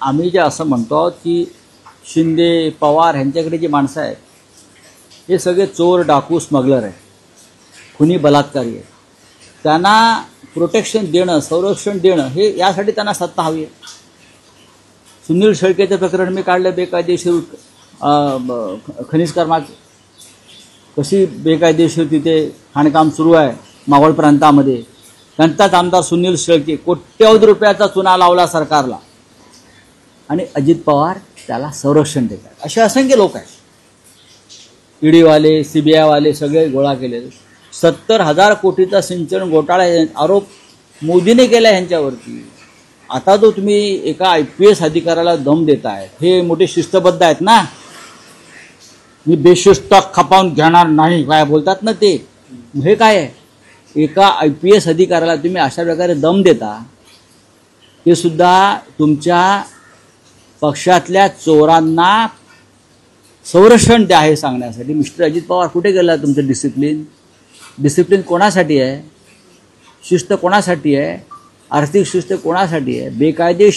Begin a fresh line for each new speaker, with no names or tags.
आम्ही जे असं म्हणतो की शिंदे पवार यांच्याकडे जी माणसं आहेत हे सगळे चोर डाकू स्मगलर आहेत, खुनी बलात्कारी आहेत. त्यांना प्रोटेक्शन देणं, संरक्षण देणं हे यासाठी त्यांना सत्ता हवी आहे. सुनील शेळकेचं प्रकरण मी काढलं, बेकायदेशीर खनिज कर्माचं. कशी बेकायदेशीर तिथे खाणकाम सुरू आहे मावळ प्रांतामध्ये. त्यांचाच आमदार सुनील शेळके कोट्यवधी रुपयाचा चुना लावला सरकारला आणि अजित पवार त्याला संरक्षण देतात. असे असंख्य लोक आहेत. ईडीवाले, सीबीआयवाले सगळे गोळा केले. 70,000 कोटीचा सिंचन घोटाळा आरोप मोदीने केला ह्यांच्यावरती. आता जो तुम्ही एका IPS अधिकाऱ्याला दम देताय, हे मोठे शिस्तबद्ध आहेत ना. मी बेशिस्त खपावून घेणार नाही काय बोलतात ना ते. हे काय आहे? एका IPS अधिकाऱ्याला तुम्ही अशा प्रकारे दम देता, ते सुद्धा तुमच्या पक्षातल्या चोरांना संरक्षण द्या हे सांगण्यासाठी. मिस्टर अजित पवार कुठे गेला तुमचं डिसिप्लिन? डिसिप्लिन कोणासाठी आहे? शिस्त कोणासाठी आहे? आर्थिक शिस्त कोणासाठी आहे? बेकायदेशीर